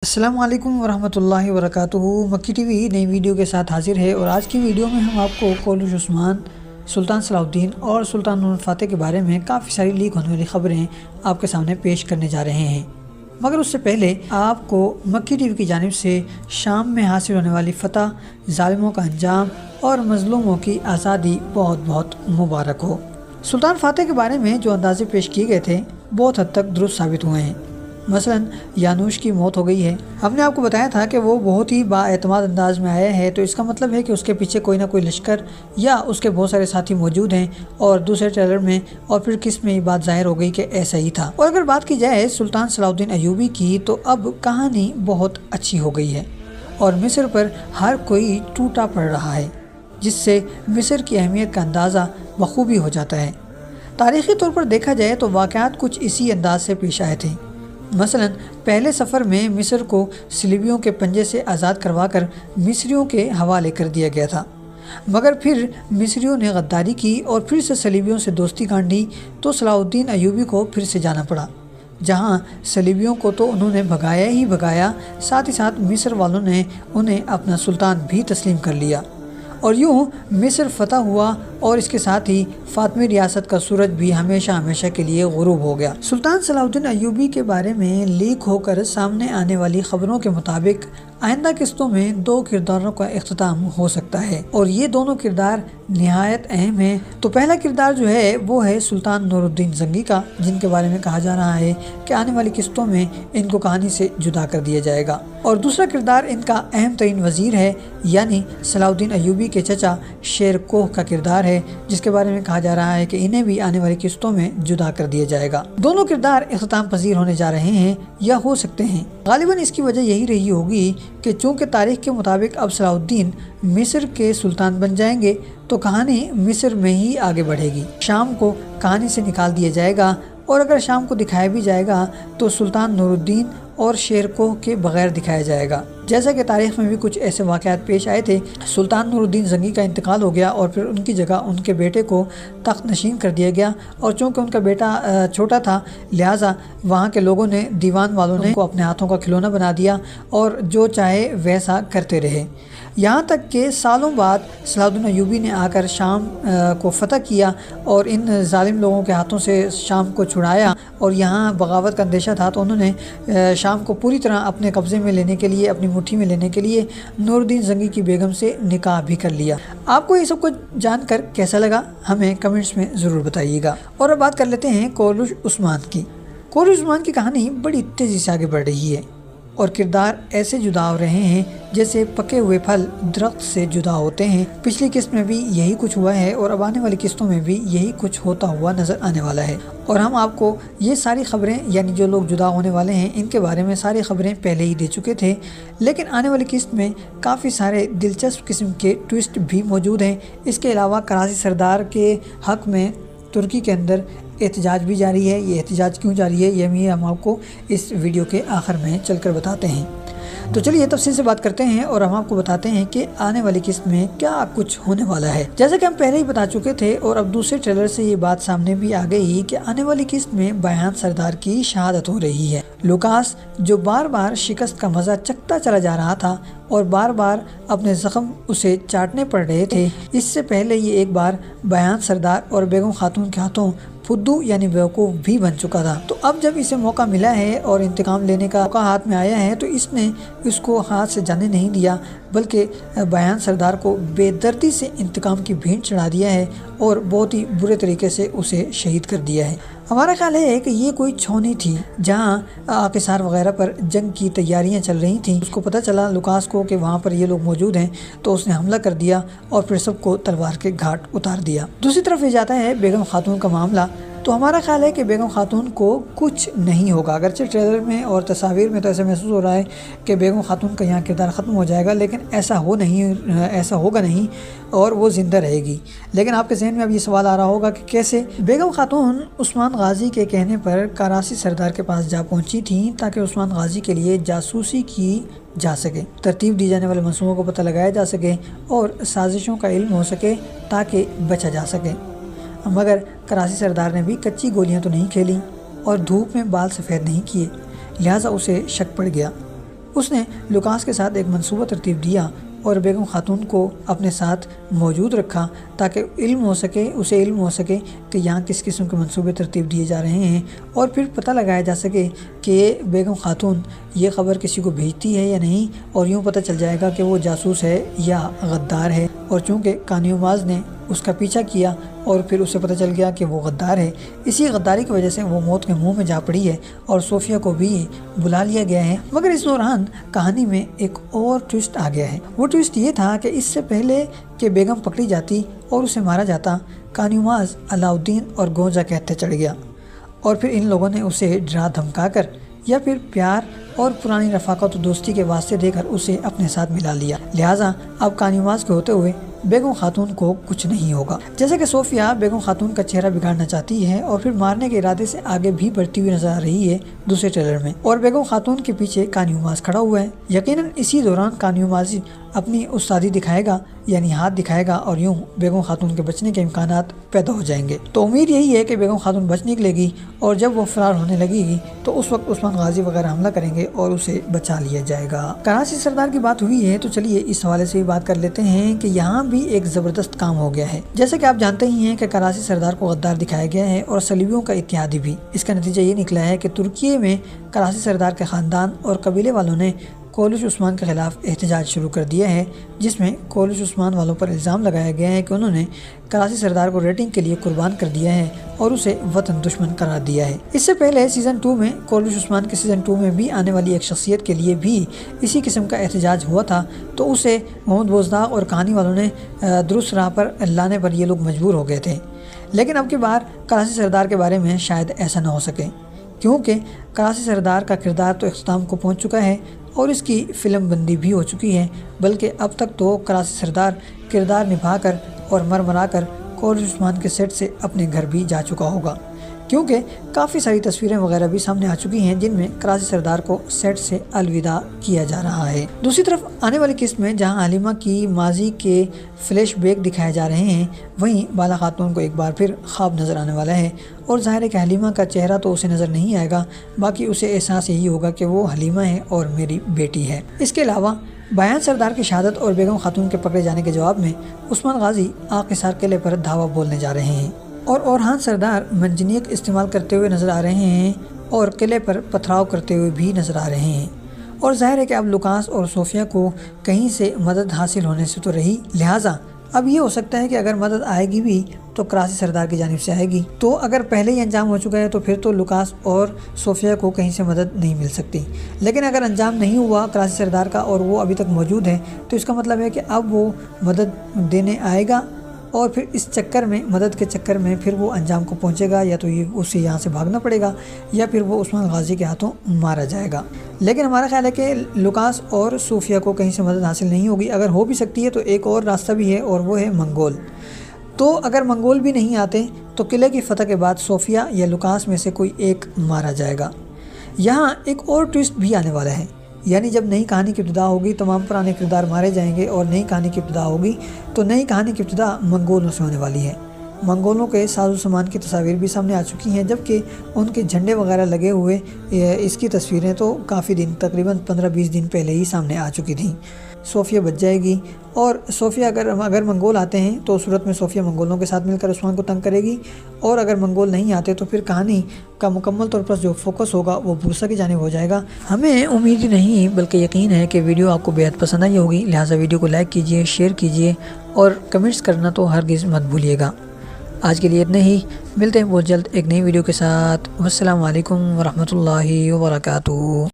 अस्सलाम वालेकुम वरहमतुल्लाहि वबरकातुहू। मक्की टीवी नई वीडियो के साथ हाजिर है और आज की वीडियो में हम आपको कोरलुश उस्मान, सुल्तान सलाहुद्दीन और सुल्तान नूरुल फातेह के बारे में काफ़ी सारी लीक होने वाली खबरें आपके सामने पेश करने जा रहे हैं। मगर उससे पहले आपको मक्की टीवी की जानिब से शाम में हासिल होने वाली फ़तह, ज़ालिमों का अंजाम और मज़लूमों की आज़ादी बहुत बहुत मुबारक हो। सुल्तान फातेह के बारे में जो अंदाज़े पेश किए गए थे बहुत हद तक दुरुस्त साबित हुए हैं। मसलन यानूश की मौत हो गई है। हमने आपको बताया था कि वो बहुत ही बाएतमाद अंदाज में आया है, तो इसका मतलब है कि उसके पीछे कोई ना कोई लश्कर या उसके बहुत सारे साथी मौजूद हैं। और दूसरे ट्रेलर में और फिर किस में ये बात जाहिर हो गई कि ऐसा ही था। और अगर बात की जाए सुल्तान सलाहुद्दीन अय्यूबी की, तो अब कहानी बहुत अच्छी हो गई है और मिस्र पर हर कोई टूटा पड़ रहा है, जिससे मिस्र की अहमियत का अंदाज़ा बखूबी हो जाता है। तारीख़ी तौर पर देखा जाए तो वाक़यात कुछ इसी अंदाज से पेश आए थे। मसलन पहले सफ़र में मिस्र को सलीबियों के पंजे से आज़ाद करवाकर मिस्रियों के हवाले कर दिया गया था, मगर फिर मिस्रियों ने गद्दारी की और फिर से सलीबियों से दोस्ती गांधी, तो सलाहुद्दीन अय्यूबी को फिर से जाना पड़ा, जहां सलीबियों को तो उन्होंने भगाया ही भगाया, साथ ही साथ मिस्र वालों ने उन्हें अपना सुल्तान भी तस्लीम कर लिया और यूँ मिस्र फ़तह हुआ और इसके साथ ही फातमी रियासत का सूरज भी हमेशा हमेशा के लिए गुरूब हो गया। सुल्तान सलाहुद्दीन अय्यूबी के बारे में लीक होकर सामने आने वाली खबरों के मुताबिक आइंदा किस्तों में 2 किरदारों का इख्तिताम हो सकता है और ये दोनों किरदार निहायत अहम हैं। तो पहला किरदार जो है वो है सुल्तान नूरुद्दीन ज़ंगी का, जिनके बारे में कहा जा रहा है कि आने वाली किस्तों में इनको कहानी से जुदा कर दिया जाएगा। और दूसरा किरदार इनका अहम तरीन वज़ीर है, यानी सलाहुद्दीन अय्यूबी के चचा शेर कोह का किरदार है, जिसके बारे में कहा जा रहा है कि इन्हें भी आने वाली किस्तों में जुदा कर दिया जाएगा। दोनों किरदार इख्तिताम पजीर होने जा रहे हैं या हो सकते हैं। गालिबन इसकी वजह यही रही होगी कि चूँकि तारीख़ के मुताबिक अब सलाहुद्दीन मिस्र के सुल्तान बन जाएंगे, तो कहानी मिस्र में ही आगे बढ़ेगी। शाम को कहानी से निकाल दिया जाएगा और अगर शाम को दिखाया भी जाएगा तो सुल्तान नूरुद्दीन और शेर कोह के बगैर दिखाया जाएगा। जैसा कि तारीख़ में भी कुछ ऐसे वाक़यात पेश आए थे। सुल्तान नूरुद्दीन ज़ंगी का इंतकाल हो गया और फिर उनकी जगह उनके बेटे को तख्त नशीन कर दिया गया और चूँकि उनका बेटा छोटा था, लिहाजा वहाँ के लोगों ने, दीवान वालों ने उनको अपने हाथों का खिलौना बना दिया और जो चाहे वैसा करते रहे। यहाँ तक कि सालों बाद सलाहुद्दीन अय्यूबी ने आकर शाम को फ़तह किया और इन जालिम लोगों के हाथों से शाम को छुड़ाया और यहाँ बगावत का अंदेशा था, तो उन्होंने शाम को पूरी तरह अपने कब्ज़े में लेने के लिए, अपनी मुट्ठी में लेने के लिए नूरुद्दीन ज़ंगी की बेगम से निकाह भी कर लिया। आपको ये सब कुछ जानकर कैसा लगा, हमें कमेंट्स में ज़रूर बताइएगा। और अब बात कर लेते हैं कोरलुश उस्मान की। कोरलुश उस्मान की कहानी बड़ी तेज़ी से आगे बढ़ रही है और किरदार ऐसे जुदा हो रहे हैं जैसे पके हुए फल दरख्त से जुदा होते हैं। पिछली किस्त में भी यही कुछ हुआ है और अब आने वाली किस्तों में भी यही कुछ होता हुआ नज़र आने वाला है। और हम आपको ये सारी खबरें, यानी जो लोग जुदा होने वाले हैं, इनके बारे में सारी खबरें पहले ही दे चुके थे, लेकिन आने वाली किस्त में काफ़ी सारे दिलचस्प किस्म के ट्विस्ट भी मौजूद हैं। इसके अलावा कराची सरदार के हक़ में तुर्की के अंदर एहतजाज भी जारी है। ये एहतजाज क्यों जारी है, ये भी हम आपको इस वीडियो के आखिर में चलकर बताते हैं। तो चलिए तफसील से बात करते हैं और हम आपको बताते हैं कि आने वाली किस्त में क्या कुछ होने वाला है। जैसा कि हम पहले ही बता चुके थे और अब दूसरे ट्रेलर से ये बात सामने भी आ गई कि आने वाली किस्त में बयान सरदार की शहादत हो रही है। लुकास, जो बार बार शिकस्त का मज़ा चखता चला जा रहा था और बार बार अपने ज़ख्म उसे चाटने पड़ रहे थे, इससे पहले ये एक बार बयान सरदार और बेगम खातून के हाथों फुद्दू यानी बेवकूफ़ भी बन चुका था। तो अब जब इसे मौका मिला है और इंतकाम लेने का मौका हाथ में आया है, तो इसने इसको हाथ से जाने नहीं दिया, बल्कि बयान सरदार को बेदर्दी से इंतकाम की भेंट चढ़ा दिया है और बहुत ही बुरे तरीके से उसे शहीद कर दिया है। हमारा ख्याल है कि ये कोई छौनी थी जहाँ आकिसार वगैरह पर जंग की तैयारियां चल रही थीं। उसको पता चला लुकास को कि वहाँ पर ये लोग मौजूद हैं, तो उसने हमला कर दिया और फिर सबको तलवार के घाट उतार दिया। दूसरी तरफ ये जाता है बेगम खातून का मामला। तो हमारा ख्याल है कि बेगम खातून को कुछ नहीं होगा। अगरचे ट्रेलर में और तस्वीर में तो ऐसा महसूस हो रहा है कि बेगम खातून का यहाँ किरदार ख़त्म हो जाएगा, लेकिन ऐसा होगा नहीं और वो ज़िंदा रहेगी। लेकिन आपके जहन में अब ये सवाल आ रहा होगा कि कैसे। बेगम खातून उस्मान गाजी के कहने पर कराची सरदार के पास जा पहुँची थी ताकि उस्मान गाजी के लिए जासूसी की जा सके, तरतीब दी जाने वाले मंसूबों को पता लगाया जा सके और साजिशों का इल्म हो सके ताकि बचा जा सके। मगर कराची सरदार ने भी कच्ची गोलियां तो नहीं खेली और धूप में बाल सफ़ेद नहीं किए, लिहाजा उसे शक पड़ गया। اس نے لوکاس کے ساتھ ایک منصوبہ ترتیب دیا اور بیگم خاتون کو اپنے ساتھ موجود رکھا تاکہ اسے علم ہو سکے کہ یہاں کس قسم کے منصوبے ترتیب دیے جا رہے ہیں، اور پھر پتہ لگایا جا سکے کہ بیگم خاتون یہ خبر کسی کو بھیجتی ہے یا نہیں، اور یوں پتہ چل جائے گا کہ وہ جاسوس ہے یا غدار ہے۔ اور چونکہ کانیوماز نے اس کا پیچھا کیا اور پھر اسے پتہ چل گیا کہ وہ غدار ہے، اسی غداری کی وجہ سے وہ موت کے منہ میں جا پڑی ہے اور صوفیہ کو بھی بلا لیا گیا ہے۔ مگر اس دوران کہانی میں ایک اور ٹوسٹ آ گیا ہے۔ وہ ٹوسٹ یہ تھا کہ اس سے پہلے کہ بیگم پکڑی جاتی اور اسے مارا جاتا، کانیوماز علاء الدین اور گونجا کے ہتھے چڑھ گیا، اور پھر ان لوگوں نے اسے ڈرا دھمکا کر یا پھر پیار اور پرانی رفاقت و دوستی کے واسطے دے کر اسے اپنے ساتھ ملا لیا۔ لہٰذا اب کانیوماز کے ہوتے ہوئے بیگم خاتون کو کچھ نہیں ہوگا۔ جیسے کہ صوفیہ بیگم خاتون کا چہرہ بگاڑنا چاہتی ہے اور پھر مارنے کے ارادے سے آگے بھی بڑھتی ہوئی نظر آ رہی ہے دوسرے ٹریلر میں، اور بیگم خاتون کے پیچھے کانیوماز کھڑا ہوا ہے۔ یقیناً اسی دوران کانیوماز اپنی استادی دکھائے گا، یعنی ہاتھ دکھائے گا، اور یوں بیگم خاتون کے بچنے کے امکانات پیدا ہو جائیں گے۔ تو امید یہی ہے کہ بیگم خاتون بچ نکلے گی، اور جب وہ فرار ہونے لگے گی تو اس وقت عثمان غازی وغیرہ حملہ کریں گے اور اسے بچا لیا جائے گا۔ کراچی سردار کی بات ہوئی ہے تو چلیے اس حوالے سے بھی بات کر لیتے ہیں کہ یہاں بھی ایک زبردست کام ہو گیا ہے۔ جیسے کہ آپ جانتے ہی ہیں کہ کراچی سردار کو غدار دکھایا گیا ہے اور صلیبیوں کا اتحادی بھی۔ اس کا نتیجہ یہ نکلا ہے کہ ترکی میں کراچی سردار کے خاندان اور قبیلے والوں نے کولش عثمان کے خلاف احتجاج شروع کر دیا ہے، جس میں کولش عثمان والوں پر الزام لگایا گیا ہے کہ انہوں نے کراچی سردار کو ریٹنگ کے لیے قربان کر دیا ہے اور اسے وطن دشمن قرار دیا ہے۔ اس سے پہلے سیزن 2 میں کولش عثمان کے سیزن 2 میں بھی آنے والی ایک شخصیت کے لیے بھی اسی قسم کا احتجاج ہوا تھا، تو اسے محمد بوزداغ اور کہانی والوں نے درست راہ پر لانے پر یہ لوگ مجبور ہو گئے تھے۔ لیکن اب کی بار کراچی سردار کے بارے میں شاید ایسا نہ ہو سکے، کیونکہ کراچی سردار کا کردار تو اختتام کو پہنچ چکا ہے اور اس کی فلم بندی بھی ہو چکی ہے، بلکہ اب تک تو کراچی سردار کردار نبھا کر اور مرا کر کولش عثمان کے سیٹ سے اپنے گھر بھی جا چکا ہوگا، کیونکہ کافی ساری تصویریں وغیرہ بھی سامنے آ چکی ہیں جن میں کراچی سردار کو سیٹ سے الوداع کیا جا رہا ہے۔ دوسری طرف آنے والی قسط میں جہاں حلیمہ کی ماضی کے فلیش بیک دکھائے جا رہے ہیں، وہیں بالا خاتون کو ایک بار پھر خواب نظر آنے والا ہے، اور ظاہر ہے کہ حلیمہ کا چہرہ تو اسے نظر نہیں آئے گا، باقی اسے احساس یہی ہوگا کہ وہ حلیمہ ہے اور میری بیٹی ہے۔ اس کے علاوہ بیان سردار کی شہادت اور بیگم خاتون کے پکڑے جانے کے جواب میں عثمان غازی آق حصار قلعے پر دھاوا بولنے جا رہے ہیں، اور اورحان سردار منجنیق استعمال کرتے ہوئے نظر آ رہے ہیں اور قلعے پر پتھراؤ کرتے ہوئے بھی نظر آ رہے ہیں، اور ظاہر ہے کہ اب لوکاس اور صوفیہ کو کہیں سے مدد حاصل ہونے سے تو رہی، لہٰذا اب یہ ہو سکتا ہے کہ اگر مدد آئے گی بھی تو کراچی سردار کی جانب سے آئے گی، تو اگر پہلے ہی انجام ہو چکا ہے تو پھر تو لوکاس اور صوفیہ کو کہیں سے مدد نہیں مل سکتی، لیکن اگر انجام نہیں ہوا کراچی سردار کا اور وہ ابھی تک موجود ہے تو اس کا مطلب ہے کہ اب وہ مدد دینے آئے گا، اور پھر اس چکر میں مدد کے چکر میں پھر وہ انجام کو پہنچے گا، یا تو یہ اسے یہاں سے بھاگنا پڑے گا یا پھر وہ عثمان غازی کے ہاتھوں مارا جائے گا۔ لیکن ہمارا خیال ہے کہ لوکاس اور صوفیہ کو کہیں سے مدد حاصل نہیں ہوگی، اگر ہو بھی سکتی ہے تو ایک اور راستہ بھی ہے اور وہ ہے منگول۔ تو اگر منگول بھی نہیں آتے تو قلعے کی فتح کے بعد صوفیہ یا لوکاس میں سے کوئی ایک مارا جائے گا۔ یہاں ایک اور ٹوسٹ بھی آنے والا ہے، یعنی جب نئی کہانی کی ابتدا ہوگی تمام پرانے کردار مارے جائیں گے، اور نئی کہانی کی ابتدا ہوگی تو نئی کہانی کی ابتدا منگولوں سے ہونے والی ہے۔ منگولوں کے ساز و سامان کی تصاویر بھی سامنے آ چکی ہیں، جبکہ ان کے جھنڈے وغیرہ لگے ہوئے اس کی تصویریں تو کافی دن تقریباً 15-20 دن پہلے ہی سامنے آ چکی تھیں۔ صوفیہ بچ جائے گی، اور صوفیہ اگر منگول آتے ہیں تو صورت میں صوفیہ منگولوں کے ساتھ مل کر عثمان کو تنگ کرے گی، اور اگر منگول نہیں آتے تو پھر کہانی کا مکمل طور پر جو فوکس ہوگا وہ بورسا کی جانب ہو جائے گا۔ ہمیں امید ہی نہیں بلکہ یقین ہے کہ ویڈیو آپ کو بےحد پسند آئی ہوگی، لہٰذا ویڈیو کو لائک کیجئے، شیئر کیجئے اور کمنٹس کرنا تو ہرگز مت بھولیے گا۔ آج کے لیے اتنے ہی، ملتے ہیں بہت جلد ایک نئی ویڈیو کے ساتھ۔ والسلام علیکم ورحمۃ اللہ وبرکاتہ۔